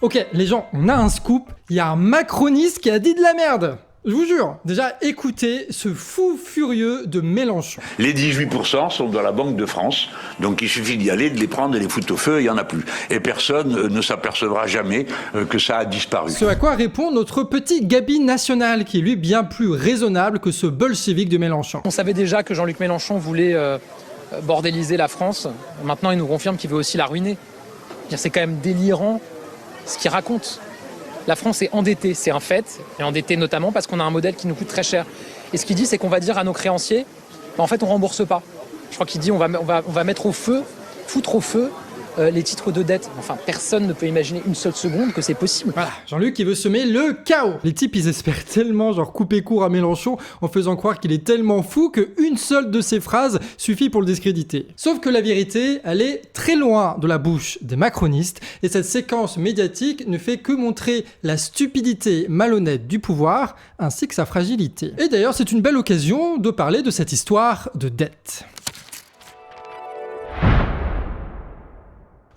Ok, les gens, on a un scoop, il y a un macroniste qui a dit de la merde. Je vous jure, déjà écoutez ce fou furieux de Mélenchon. Les 18% sont dans la Banque de France, donc il suffit d'y aller, de les prendre et les foutre au feu, il n'y en a plus. Et personne ne s'apercevra jamais que ça a disparu. Ce à quoi répond notre petit Gabi national, qui est lui bien plus raisonnable que ce bolchevique de Mélenchon. On savait déjà que Jean-Luc Mélenchon voulait bordéliser la France, maintenant il nous confirme qu'il veut aussi la ruiner. C'est quand même délirant ce qu'il raconte. La France est endettée, c'est un fait, et endettée notamment parce qu'on a un modèle qui nous coûte très cher. Et ce qu'il dit, c'est qu'on va dire à nos créanciers, en fait, on rembourse pas. Je crois qu'il dit on va mettre au feu, foutre au feu les titres de dette. Enfin, personne ne peut imaginer une seule seconde que c'est possible. Voilà, Jean-Luc, il veut semer le chaos. Les types, ils espèrent tellement, couper court à Mélenchon en faisant croire qu'il est tellement fou qu'une seule de ses phrases suffit pour le discréditer. Sauf que la vérité, elle est très loin de la bouche des macronistes, et cette séquence médiatique ne fait que montrer la stupidité malhonnête du pouvoir, ainsi que sa fragilité. Et d'ailleurs, c'est une belle occasion de parler de cette histoire de dette.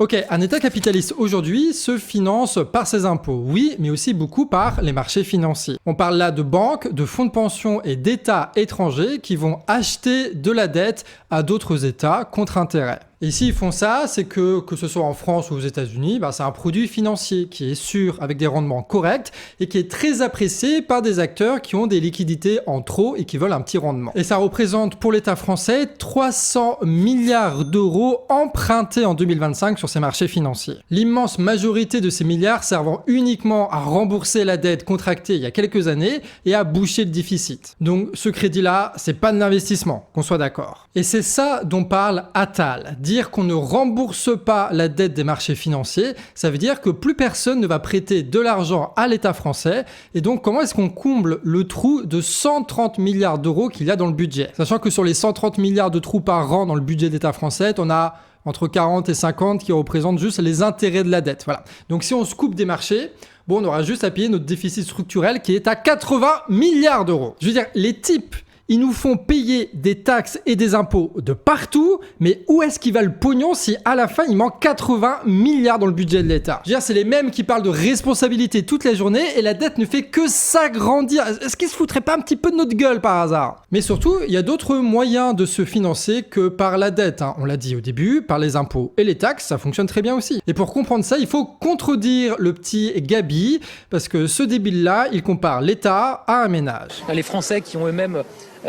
Ok, un État capitaliste aujourd'hui se finance par ses impôts, oui, mais aussi beaucoup par les marchés financiers. On parle là de banques, de fonds de pension et d'États étrangers qui vont acheter de la dette à d'autres États contre intérêt. Et s'ils font ça, c'est que ce soit en France ou aux États-Unis, c'est un produit financier qui est sûr, avec des rendements corrects et qui est très apprécié par des acteurs qui ont des liquidités en trop et qui veulent un petit rendement. Et ça représente pour l'État français 300 milliards d'euros empruntés en 2025 sur ces marchés financiers. L'immense majorité de ces milliards servant uniquement à rembourser la dette contractée il y a quelques années et à boucher le déficit. Donc ce crédit-là, c'est pas de l'investissement, qu'on soit d'accord. Et c'est ça dont parle Attal. Dire qu'on ne rembourse pas la dette des marchés financiers, ça veut dire que plus personne ne va prêter de l'argent à l'État français. Et donc, comment est-ce qu'on comble le trou de 130 milliards d'euros qu'il y a dans le budget? Sachant que sur les 130 milliards de trous par an dans le budget d'État français, on a entre 40 et 50 qui représentent juste les intérêts de la dette. Voilà. Donc, si on se coupe des marchés, on aura juste à payer notre déficit structurel qui est à 80 milliards d'euros. Je veux dire, les types, ils nous font payer des taxes et des impôts de partout, mais où est-ce qu'il va le pognon si à la fin il manque 80 milliards dans le budget de l'État? Je veux dire, c'est les mêmes qui parlent de responsabilité toute la journée et la dette ne fait que s'agrandir. Est-ce qu'ils se foutraient pas un petit peu de notre gueule par hasard? Mais surtout, il y a d'autres moyens de se financer que par la dette. On l'a dit au début, par les impôts et les taxes, ça fonctionne très bien aussi. Et pour comprendre ça, il faut contredire le petit Gabi, parce que ce débile-là, il compare l'État à un ménage. Les Français qui ont eux-mêmes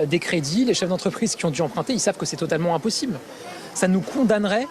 des crédits, les chefs d'entreprise qui ont dû emprunter, ils savent que c'est totalement impossible. Ça nous condamnerait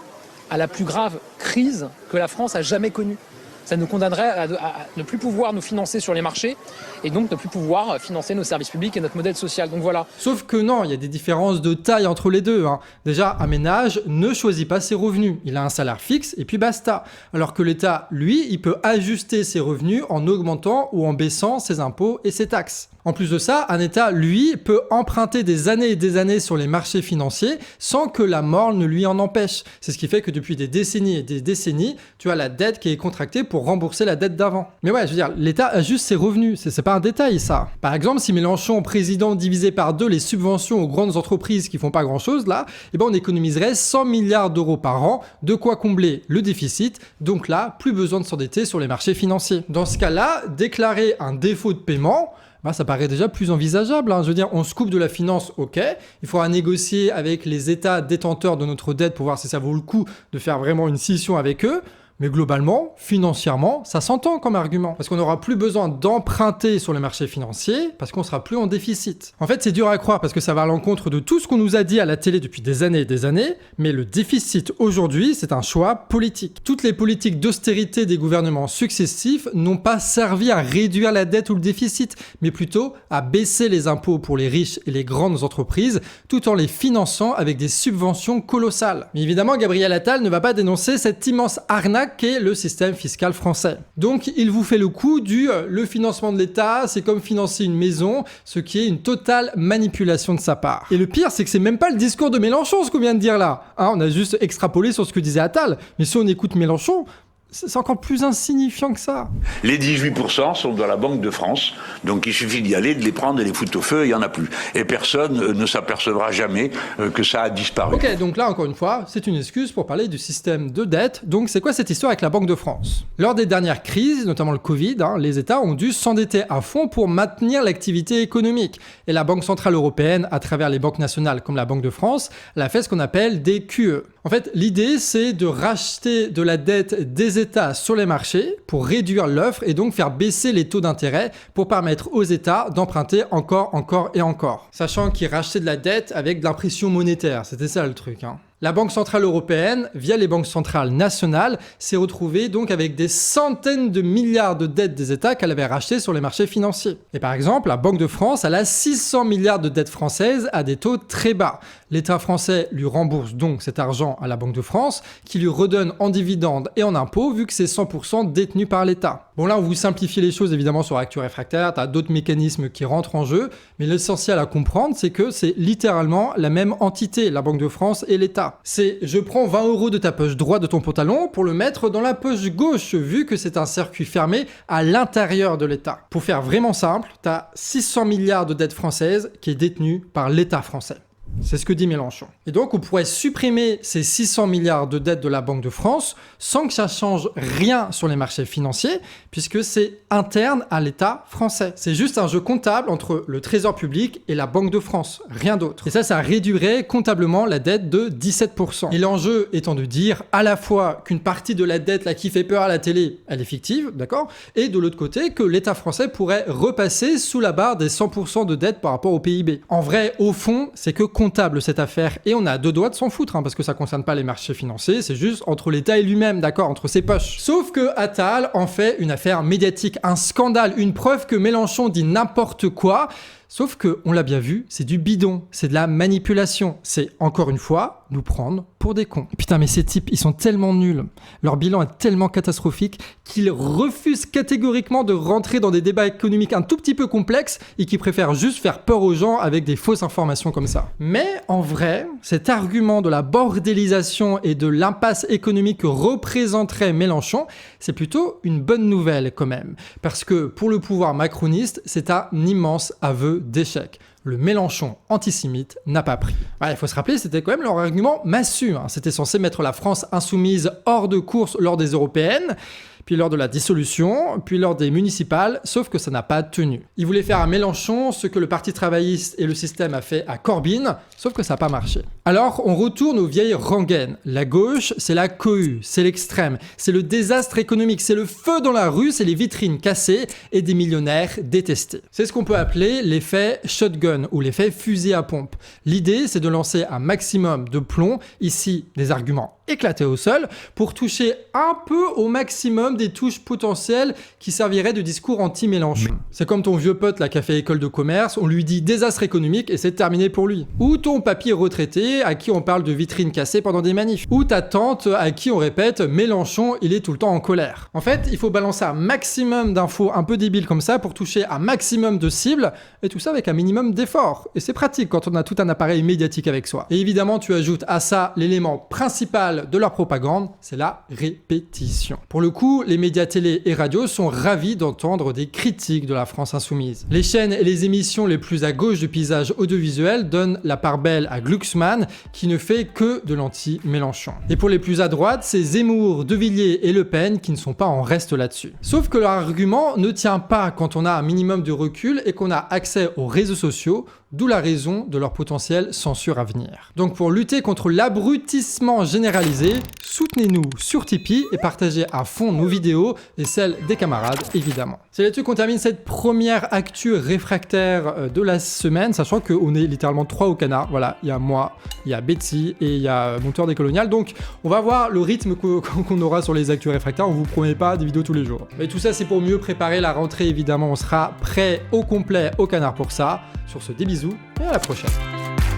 à la plus grave crise que la France a jamais connue. Ça nous condamnerait à ne plus pouvoir nous financer sur les marchés et donc ne plus pouvoir financer nos services publics et notre modèle social. Donc voilà. Sauf que non, il y a des différences de taille entre les deux. Déjà, un ménage ne choisit pas ses revenus. Il a un salaire fixe et puis basta. Alors que l'État, lui, il peut ajuster ses revenus en augmentant ou en baissant ses impôts et ses taxes. En plus de ça, un État, lui, peut emprunter des années et des années sur les marchés financiers sans que la mort ne lui en empêche. C'est ce qui fait que depuis des décennies et des décennies, tu as la dette qui est contractée pour rembourser la dette d'avant. Mais ouais, je veux dire, l'État ajuste ses revenus, c'est pas un détail ça. Par exemple, si Mélenchon, président, divisait par 2 les subventions aux grandes entreprises qui font pas grand chose là, on économiserait 100 milliards d'euros par an, de quoi combler le déficit, donc là, plus besoin de s'endetter sur les marchés financiers. Dans ce cas-là, déclarer un défaut de paiement, ça paraît déjà plus envisageable. Je veux dire, on se coupe de la finance, ok. Il faudra négocier avec les États détenteurs de notre dette pour voir si ça vaut le coup de faire vraiment une scission avec eux. Mais globalement, financièrement, ça s'entend comme argument. Parce qu'on n'aura plus besoin d'emprunter sur les marchés financiers, parce qu'on sera plus en déficit. En fait, c'est dur à croire parce que ça va à l'encontre de tout ce qu'on nous a dit à la télé depuis des années, mais le déficit aujourd'hui, c'est un choix politique. Toutes les politiques d'austérité des gouvernements successifs n'ont pas servi à réduire la dette ou le déficit, mais plutôt à baisser les impôts pour les riches et les grandes entreprises, tout en les finançant avec des subventions colossales. Mais évidemment, Gabriel Attal ne va pas dénoncer cette immense arnaque qu'est le système fiscal français. Donc il vous fait le coup le financement de l'État, c'est comme financer une maison, ce qui est une totale manipulation de sa part. Et le pire, c'est que c'est même pas le discours de Mélenchon ce qu'on vient de dire là. On a juste extrapolé sur ce que disait Attal. Mais si on écoute Mélenchon, C'est encore plus insignifiant que ça. Les 18% sont dans la Banque de France, donc il suffit d'y aller, de les prendre et les foutre au feu, il n'y en a plus. Et personne ne s'apercevra jamais que ça a disparu. Ok, donc là, encore une fois, c'est une excuse pour parler du système de dette. Donc c'est quoi cette histoire avec la Banque de France? Lors des dernières crises, notamment le Covid, les États ont dû s'endetter à fond pour maintenir l'activité économique. Et la Banque Centrale Européenne, à travers les banques nationales comme la Banque de France, elle a fait ce qu'on appelle des QE. En fait, l'idée, c'est de racheter de la dette des États sur les marchés pour réduire l'offre et donc faire baisser les taux d'intérêt pour permettre aux États d'emprunter encore et encore. Sachant qu'ils rachetaient de la dette avec de l'impression monétaire, c'était ça le truc. La Banque Centrale Européenne, via les banques centrales nationales, s'est retrouvée donc avec des centaines de milliards de dettes des États qu'elle avait rachetées sur les marchés financiers. Et par exemple, la Banque de France, elle a 600 milliards de dettes françaises à des taux très bas. L'État français lui rembourse donc cet argent à la Banque de France, qui lui redonne en dividendes et en impôts, vu que c'est 100% détenu par l'État. Bon là, on vous simplifie les choses évidemment sur Actu Réfractaire, t'as d'autres mécanismes qui rentrent en jeu, mais l'essentiel à comprendre, c'est que c'est littéralement la même entité, la Banque de France et l'État. C'est je prends 20 € de ta poche droite de ton pantalon pour le mettre dans la poche gauche, vu que c'est un circuit fermé à l'intérieur de l'État. Pour faire vraiment simple, t'as 600 milliards de dettes françaises qui est détenue par l'État français. C'est ce que dit Mélenchon. Et donc, on pourrait supprimer ces 600 milliards de dettes de la Banque de France sans que ça change rien sur les marchés financiers, puisque c'est interne à l'État français. C'est juste un jeu comptable entre le Trésor public et la Banque de France, rien d'autre. Et ça réduirait comptablement la dette de 17%. Et l'enjeu étant de dire à la fois qu'une partie de la dette là, qui fait peur à la télé, elle est fictive, d'accord? Et de l'autre côté, que l'État français pourrait repasser sous la barre des 100% de dette par rapport au PIB. En vrai, au fond, c'est que comptable cette affaire et on a deux doigts de s'en foutre parce que ça concerne pas les marchés financiers, c'est juste entre l'État et lui-même, d'accord, entre ses poches. Sauf que Attal en fait une affaire médiatique, un scandale, une preuve que Mélenchon dit n'importe quoi. Sauf que, on l'a bien vu, c'est du bidon, c'est de la manipulation. C'est, encore une fois, nous prendre pour des cons. Putain, mais ces types, ils sont tellement nuls. Leur bilan est tellement catastrophique qu'ils refusent catégoriquement de rentrer dans des débats économiques un tout petit peu complexes et qui préfèrent juste faire peur aux gens avec des fausses informations comme ça. Mais, en vrai, cet argument de la bordélisation et de l'impasse économique que représenterait Mélenchon, c'est plutôt une bonne nouvelle quand même. Parce que, pour le pouvoir macroniste, c'est un immense aveu d'échec. Le Mélenchon antisémite n'a pas pris. Il faut se rappeler, c'était quand même leur argument massu. C'était censé mettre la France insoumise hors de course lors des européennes, puis lors de la dissolution, puis lors des municipales, sauf que ça n'a pas tenu. Ils voulaient faire à Mélenchon ce que le Parti travailliste et le système a fait à Corbyn, sauf que ça n'a pas marché. Alors, on retourne aux vieilles rengaines. La gauche, c'est la cohue, c'est l'extrême, c'est le désastre économique, c'est le feu dans la rue, c'est les vitrines cassées et des millionnaires détestés. C'est ce qu'on peut appeler l'effet shotgun ou l'effet fusil à pompe. L'idée, c'est de lancer un maximum de plomb, ici des arguments éclatés au sol, pour toucher un peu au maximum des touches potentielles qui serviraient de discours anti-Mélenchon. C'est comme ton vieux pote là qui a fait école de commerce, on lui dit désastre économique et c'est terminé pour lui. Ou ton papy retraité à qui on parle de vitrines cassées pendant des manifs. Ou ta tante à qui on répète Mélenchon, il est tout le temps en colère. En fait, il faut balancer un maximum d'infos un peu débiles comme ça pour toucher un maximum de cibles et tout ça avec un minimum d'effort. Et c'est pratique quand on a tout un appareil médiatique avec soi. Et évidemment, tu ajoutes à ça l'élément principal de leur propagande, c'est la répétition. Pour le coup, les médias télé et radio sont ravis d'entendre des critiques de la France insoumise. Les chaînes et les émissions les plus à gauche du paysage audiovisuel donnent la part belle à Glucksmann, qui ne fait que de l'anti-Mélenchon. Et pour les plus à droite, c'est Zemmour, De Villiers et Le Pen qui ne sont pas en reste là-dessus. Sauf que leur argument ne tient pas quand on a un minimum de recul et qu'on a accès aux réseaux sociaux, d'où la raison de leur potentielle censure à venir. Donc pour lutter contre l'abrutissement généralisé, soutenez-nous sur Tipeee et partagez à fond nos vidéos et celles des camarades, évidemment. C'est là-dessus qu'on termine cette première actu réfractaire de la semaine, sachant qu'on est littéralement 3 au canard. Voilà, il y a moi, il y a Betty et il y a Monteur des Coloniales. Donc on va voir le rythme qu'on aura sur les actus réfractaires. On vous promet pas des vidéos tous les jours. Mais tout ça, c'est pour mieux préparer la rentrée, évidemment. On sera prêt au complet au canard pour ça. Sur ce, des bisous et à la prochaine.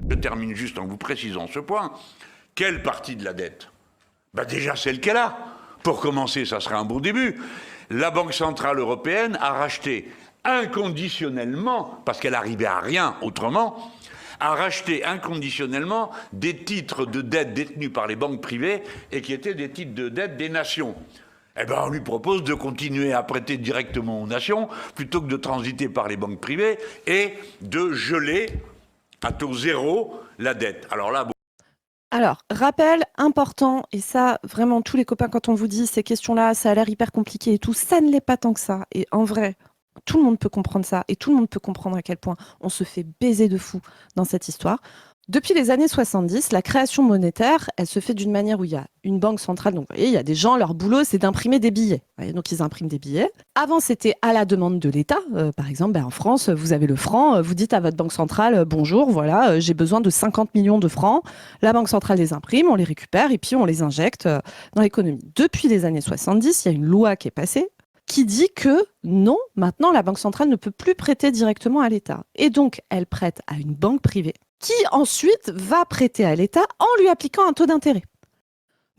Je termine juste en vous précisant ce point. Quelle partie de la dette ? Déjà celle qu'elle a. Pour commencer, ça serait un bon début. La Banque Centrale Européenne a racheté inconditionnellement, parce qu'elle n'arrivait à rien autrement, a racheté inconditionnellement des titres de dette détenus par les banques privées et qui étaient des titres de dette des nations. Eh ben, on lui propose de continuer à prêter directement aux nations plutôt que de transiter par les banques privées et de geler à taux zéro la dette. Alors là, Alors, rappel important, et ça, vraiment, tous les copains, quand on vous dit ces questions-là, ça a l'air hyper compliqué et tout, ça ne l'est pas tant que ça. Et en vrai, tout le monde peut comprendre ça, et tout le monde peut comprendre à quel point on se fait baiser de fou dans cette histoire. Depuis les années 70, la création monétaire, elle se fait d'une manière où il y a une banque centrale. Donc, vous voyez, il y a des gens, leur boulot, c'est d'imprimer des billets. Vous voyez, donc, ils impriment des billets. Avant, c'était à la demande de l'État. Par exemple, en France, vous avez le franc. Vous dites à votre banque centrale, bonjour, voilà, j'ai besoin de 50 millions de francs. La banque centrale les imprime, on les récupère et puis on les injecte dans l'économie. Depuis les années 70, il y a une loi qui est passée qui dit que non, maintenant, la banque centrale ne peut plus prêter directement à l'État. Et donc, elle prête à une banque privée qui ensuite va prêter à l'État en lui appliquant un taux d'intérêt.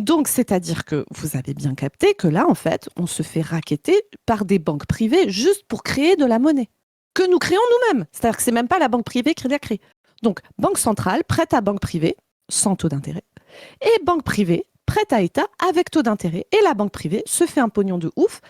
Donc, c'est-à-dire que vous avez bien capté que là, en fait, on se fait racketter par des banques privées juste pour créer de la monnaie, que nous créons nous-mêmes. C'est-à-dire que c'est même pas la banque privée qui l'a créée. Donc, banque centrale prête à banque privée sans taux d'intérêt, et banque privée prête à État avec taux d'intérêt. Et la banque privée se fait un pognon de ouf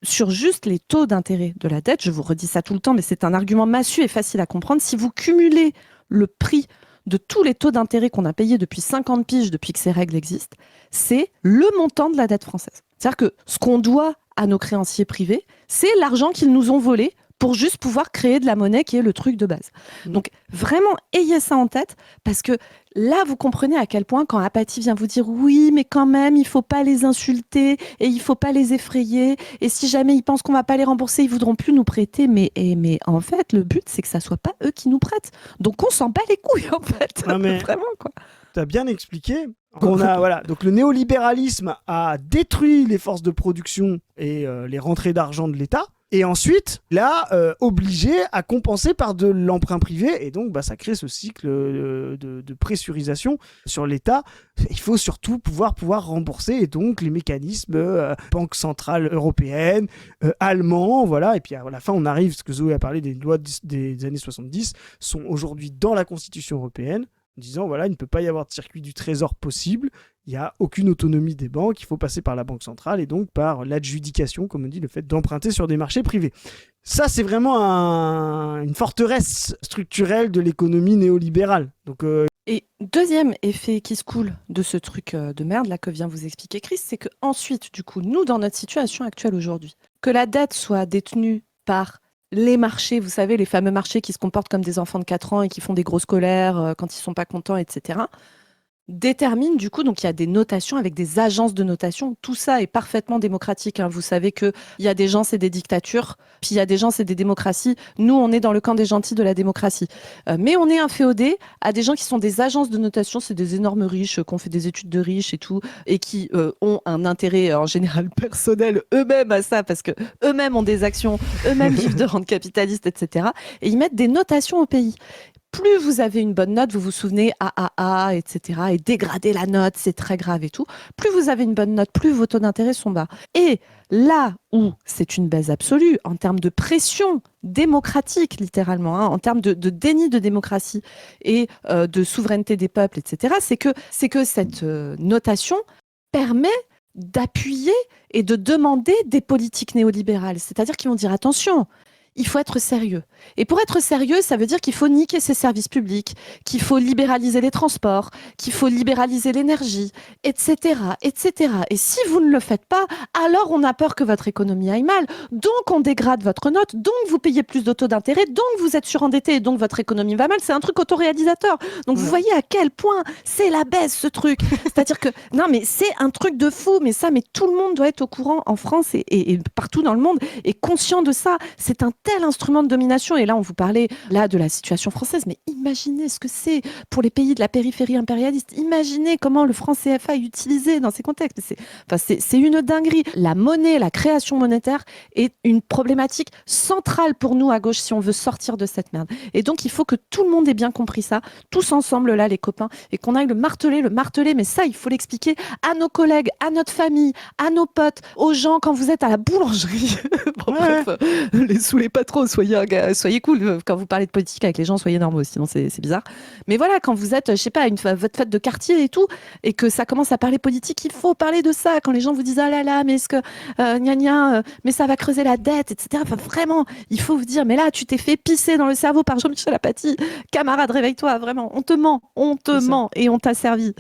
sur juste les taux d'intérêt de la dette. Je vous redis ça tout le temps, mais c'est un argument massu et facile à comprendre. Si vous cumulez le prix de tous les taux d'intérêt qu'on a payés depuis 50 piges, depuis que ces règles existent, c'est le montant de la dette française. C'est-à-dire que ce qu'on doit à nos créanciers privés, c'est l'argent qu'ils nous ont volé pour juste pouvoir créer de la monnaie qui est le truc de base. Donc vraiment, ayez ça en tête, parce que là, vous comprenez à quel point quand Apathy vient vous dire oui, mais quand même, il ne faut pas les insulter et il ne faut pas les effrayer. Et si jamais ils pensent qu'on ne va pas les rembourser, ils ne voudront plus nous prêter. Mais en fait, le but, c'est que ça ne soit pas eux qui nous prêtent. Donc on s'en bat les couilles, en fait. Non, mais... Vraiment, quoi. Tu as bien expliqué. Donc le néolibéralisme a détruit les forces de production et les rentrées d'argent de l'État. Et ensuite, là, obligé à compenser par de l'emprunt privé. Et donc, ça crée ce cycle de pressurisation sur l'État. Il faut surtout pouvoir rembourser. Et donc, les mécanismes Banque Centrale Européenne, allemands, voilà. Et puis, à la fin, on arrive, ce que Zoé a parlé, des lois des années 70, sont aujourd'hui dans la Constitution européenne, en disant, voilà, il ne peut pas y avoir de circuit du trésor possible. Il n'y a aucune autonomie des banques, il faut passer par la Banque centrale et donc par l'adjudication, comme on dit, le fait d'emprunter sur des marchés privés. Ça, c'est vraiment une forteresse structurelle de l'économie néolibérale. Donc, Et deuxième effet qui se coule de ce truc de merde là que vient vous expliquer Chris, c'est que ensuite, du coup, nous, dans notre situation actuelle aujourd'hui, que la dette soit détenue par les marchés, vous savez, les fameux marchés qui se comportent comme des enfants de 4 ans et qui font des grosses colères quand ils sont pas contents, etc., détermine du coup, donc il y a des notations avec des agences de notation. Tout ça est parfaitement démocratique. Vous savez qu'il y a des gens, c'est des dictatures, puis il y a des gens, c'est des démocraties. Nous, on est dans le camp des gentils de la démocratie. Mais on est inféodé à des gens qui sont des agences de notation, c'est des énormes riches qui ont fait des études de riches et tout, et qui ont un intérêt en général personnel eux-mêmes à ça, parce que eux-mêmes ont des actions, eux-mêmes vivent de rente capitaliste, etc. Et ils mettent des notations au pays. Plus vous avez une bonne note, vous vous souvenez AAA, etc., et dégrader la note, c'est très grave et tout. Plus vous avez une bonne note, plus vos taux d'intérêt sont bas. Et là où c'est une baisse absolue, en termes de pression démocratique, littéralement, en termes de déni de démocratie et de souveraineté des peuples, etc., c'est que cette notation permet d'appuyer et de demander des politiques néolibérales. C'est-à-dire qu'ils vont dire attention, il faut être sérieux. Et pour être sérieux, ça veut dire qu'il faut niquer ses services publics, qu'il faut libéraliser les transports, qu'il faut libéraliser l'énergie, etc., etc. Et si vous ne le faites pas, alors on a peur que votre économie aille mal. Donc on dégrade votre note, donc vous payez plus de taux d'intérêt, donc vous êtes surendetté et donc votre économie va mal. C'est un truc autoréalisateur. Donc vous voyez à quel point c'est la baisse, ce truc. C'est-à-dire que, non mais c'est un truc de fou, mais tout le monde doit être au courant en France et partout dans le monde, et conscient de ça. C'est un tel instrument de domination. Et là, on vous parlait là de la situation française, mais imaginez ce que c'est pour les pays de la périphérie impérialiste. Imaginez comment le franc CFA est utilisé dans ces contextes. C'est une dinguerie. La monnaie, la création monétaire est une problématique centrale pour nous à gauche si on veut sortir de cette merde. Et donc, il faut que tout le monde ait bien compris ça, tous ensemble là, les copains, et qu'on aille le marteler. Mais ça, il faut l'expliquer à nos collègues, à notre famille, à nos potes, aux gens quand vous êtes à la boulangerie. Bon, bref, sous les pas trop, soyez cool. Quand vous parlez de politique avec les gens, soyez normaux, sinon c'est bizarre. Mais voilà, quand vous êtes, je sais pas, votre fête de quartier et tout, et que ça commence à parler politique, il faut parler de ça. Quand les gens vous disent ah là là, mais est-ce que gna gna, mais ça va creuser la dette, etc. Enfin vraiment, il faut vous dire, mais là tu t'es fait pisser dans le cerveau par Jean-Michel Apathy, camarade, réveille-toi, vraiment, on te ment et on t'a servi.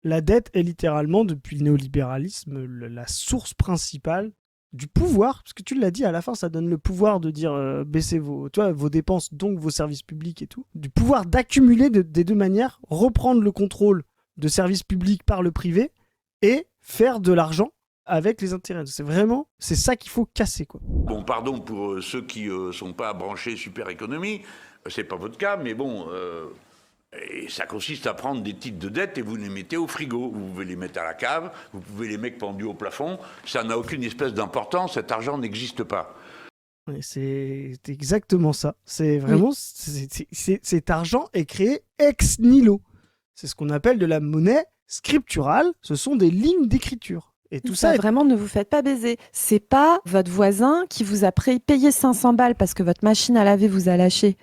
La dette est littéralement, depuis le néolibéralisme, la source principale du pouvoir, parce que tu l'as dit, à la fin, ça donne le pouvoir de dire baissez vos dépenses, donc vos services publics et tout. Du pouvoir d'accumuler des deux manières, reprendre le contrôle de services publics par le privé et faire de l'argent avec les intérêts. C'est ça qu'il faut casser, quoi. Bon, pardon pour ceux qui sont pas branchés super économie, c'est pas votre cas, mais bon... Et ça consiste à prendre des titres de dette et vous les mettez au frigo. Vous pouvez les mettre à la cave, vous pouvez les mettre pendus au plafond. Ça n'a aucune espèce d'importance, cet argent n'existe pas. Ouais, c'est exactement ça. C'est vraiment... Cet argent est créé ex nihilo. C'est ce qu'on appelle de la monnaie scripturale. Ce sont des lignes d'écriture. Et tout ça vraiment, ne vous faites pas baiser. C'est pas votre voisin qui vous a payé 500 balles parce que votre machine à laver vous a lâché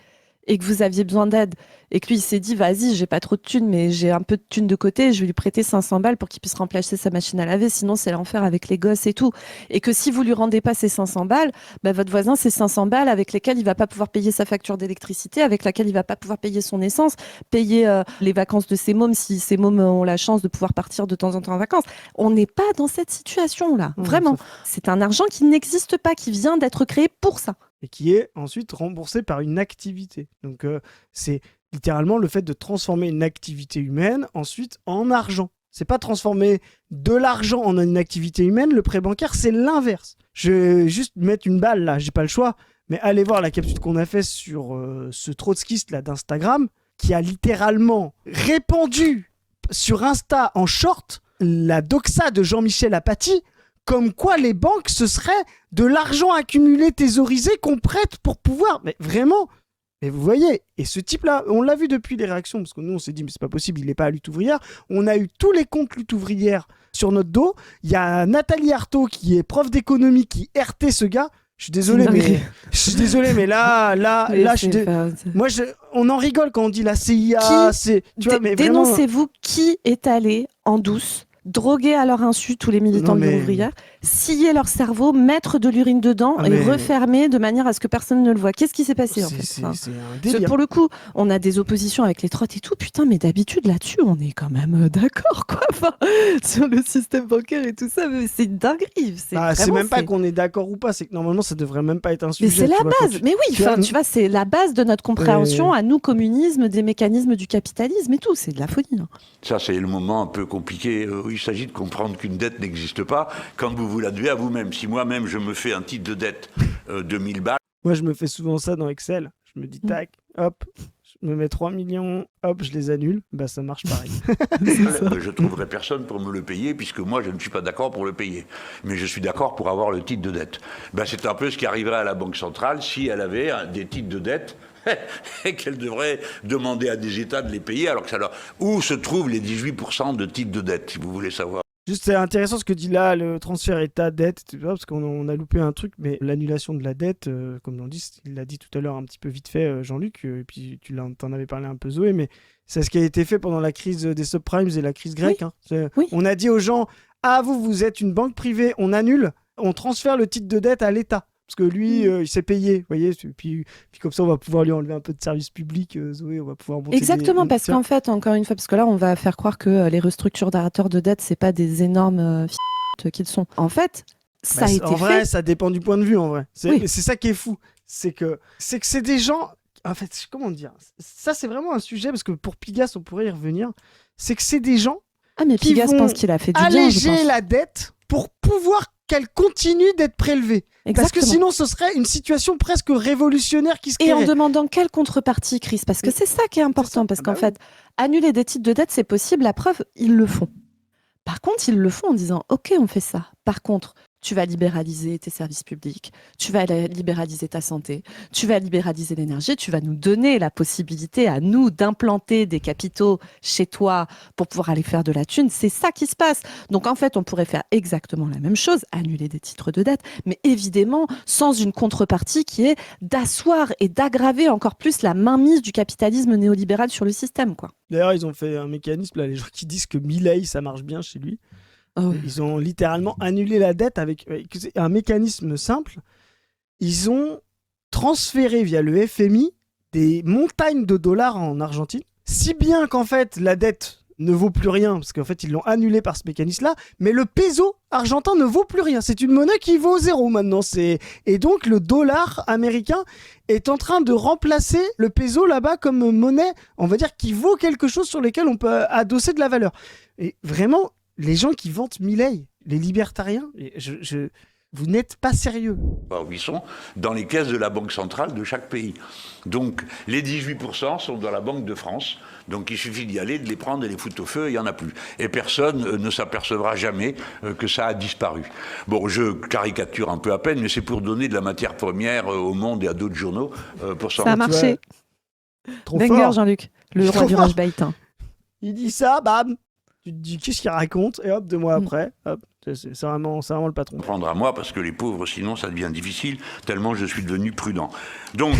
et que vous aviez besoin d'aide, et que lui il s'est dit vas-y, j'ai pas trop de thunes mais j'ai un peu de thunes de côté, je vais lui prêter 500 balles pour qu'il puisse remplacer sa machine à laver, sinon c'est l'enfer avec les gosses et tout. Et que si vous lui rendez pas ces 500 balles, votre voisin c'est 500 balles avec lesquelles il va pas pouvoir payer sa facture d'électricité, avec laquelle il va pas pouvoir payer son essence, payer les vacances de ses mômes si ses mômes ont la chance de pouvoir partir de temps en temps en vacances. On n'est pas dans cette situation là, vraiment. C'est un argent qui n'existe pas, qui vient d'être créé pour ça. Et qui est ensuite remboursé par une activité. Donc c'est littéralement le fait de transformer une activité humaine ensuite en argent. C'est pas transformer de l'argent en une activité humaine. Le prêt bancaire, c'est l'inverse. Je vais juste mettre une balle là, j'ai pas le choix. Mais allez voir la capsule qu'on a fait sur ce trotskiste là d'Instagram qui a littéralement répandu sur Insta en short la doxa de Jean-Michel Apathy. Comme quoi les banques, ce serait de l'argent accumulé, thésaurisé, qu'on prête pour pouvoir... Mais vraiment, et vous voyez, et ce type-là, on l'a vu depuis les réactions, parce que nous, on s'est dit, mais c'est pas possible, il n'est pas à Lutte ouvrière. On a eu tous les comptes Lutte ouvrière sur notre dos. Il y a Nathalie Arthaud, qui est prof d'économie, qui RT ce gars. Je suis désolé, mais là, on en rigole quand on dit la CIA, dénoncez-vous qui est allé en douce droguer à leur insu tous les militants de l'Union ouvrière, scier leur cerveau, mettre de l'urine dedans et refermer de manière à ce que personne ne le voit. Qu'est-ce qui s'est passé en fait ? C'est un délire. Pour le coup, on a des oppositions avec les trottes et tout. Putain, mais d'habitude là-dessus, on est quand même d'accord, quoi. Enfin, sur le système bancaire et tout ça, mais c'est dinguerie. C'est même pas qu'on est d'accord ou pas, c'est que normalement ça devrait même pas être un sujet. Mais c'est la base. Mais oui, tu vois, c'est la base de notre compréhension à nous, communisme, des mécanismes du capitalisme et tout. C'est de la folie. Hein. Ça, c'est le moment un peu compliqué où il s'agit de comprendre qu'une dette n'existe pas quand vous la devez à vous-même. Si moi-même je me fais un titre de dette de 1000 balles... Moi je me fais souvent ça dans Excel. Je me dis tac, hop, je me mets 3 millions, hop, je les annule. Bah ça marche pareil. Je trouverai personne pour me le payer puisque moi je ne suis pas d'accord pour le payer. Mais je suis d'accord pour avoir le titre de dette. C'est un peu ce qui arriverait à la Banque centrale si elle avait des titres de dette et qu'elle devrait demander à des États de les payer alors que ça leur... Où se trouvent les 18% de titres de dette, si vous voulez savoir? Juste, c'est intéressant ce que dit là, le transfert État-dette, parce qu'on a loupé un truc, mais l'annulation de la dette, comme on dit, il l'a dit tout à l'heure un petit peu vite fait, Jean-Luc, et puis t'en avais parlé un peu, Zoé, mais c'est ce qui a été fait pendant la crise des subprimes et la crise grecque. Oui. Hein. Oui. On a dit aux gens, vous êtes une banque privée, on annule, on transfère le titre de dette à l'État. Parce que lui, il s'est payé, vous voyez, puis comme ça, on va pouvoir lui enlever un peu de service public, Zoé, on va pouvoir monter Exactement, parce qu'en fait, encore une fois, parce que là, on va faire croire que les restructurateurs de dette, c'est pas des énormes qu'ils sont. En fait, ça a été fait. En vrai, ça dépend du point de vue, en vrai. C'est ça qui est fou. C'est que c'est des gens... En fait, comment dire ? Ça, c'est vraiment un sujet, parce que pour Pigasse, on pourrait y revenir. C'est que c'est des gens mais qui Pigasse vont pense qu'il a fait du bien, alléger la dette pour pouvoir qu'elle continue d'être prélevée. Exactement. Parce que sinon, ce serait une situation presque révolutionnaire qui se créerait. Et en demandant quelle contrepartie, Chris ? Parce que c'est ça qui est important. Parce qu'en fait, annuler des titres de dette, c'est possible. La preuve, ils le font. Par contre, ils le font en disant « Ok, on fait ça. Par contre, tu vas libéraliser tes services publics, tu vas libéraliser ta santé, tu vas libéraliser l'énergie, tu vas nous donner la possibilité à nous d'implanter des capitaux chez toi pour pouvoir aller faire de la thune. C'est ça qui se passe. Donc en fait, on pourrait faire exactement la même chose, annuler des titres de dette, mais évidemment sans une contrepartie qui est d'asseoir et d'aggraver encore plus la mainmise du capitalisme néolibéral sur le système, quoi. D'ailleurs, ils ont fait un mécanisme, là, les gens qui disent que Milei, ça marche bien chez lui. Oh oui. Ils ont littéralement annulé la dette avec un mécanisme simple. Ils ont transféré via le FMI des montagnes de dollars en Argentine, si bien qu'en fait, la dette ne vaut plus rien, parce qu'en fait, ils l'ont annulé par ce mécanisme-là, mais le peso argentin ne vaut plus rien. C'est une monnaie qui vaut 0 maintenant. Et donc, le dollar américain est en train de remplacer le peso là-bas comme monnaie, on va dire, qui vaut quelque chose sur lequel on peut adosser de la valeur. Et vraiment, les gens qui vantent Milei, les libertariens, vous n'êtes pas sérieux. Où ils sont dans les caisses de la Banque centrale de chaque pays. Donc les 18% sont dans la Banque de France. Donc il suffit d'y aller, de les prendre et les foutre au feu, il n'y en a plus. Et personne ne s'apercevra jamais que ça a disparu. Bon, je caricature un peu à peine, mais c'est pour donner de la matière première au Monde et à d'autres journaux pour s'en Ça a marché. Trop Banger, fort. Jean-Luc, le Trop roi du fort. rage baitin. Il dit ça, bam. Tu te dis qu'est-ce qu'il raconte, et hop, 2 mois après, hop, c'est vraiment le patron. prendre à moi parce que les pauvres, sinon ça devient difficile, tellement je suis devenu prudent. Donc,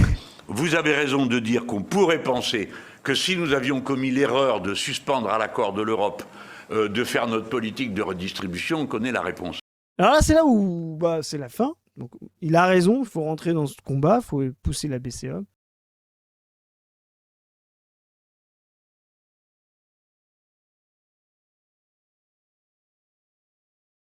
vous avez raison de dire qu'on pourrait penser que si nous avions commis l'erreur de suspendre à l'accord de l'Europe, de faire notre politique de redistribution, on connaît la réponse. Alors là, c'est là où c'est la fin. Donc, il a raison, il faut rentrer dans ce combat, il faut pousser la BCE.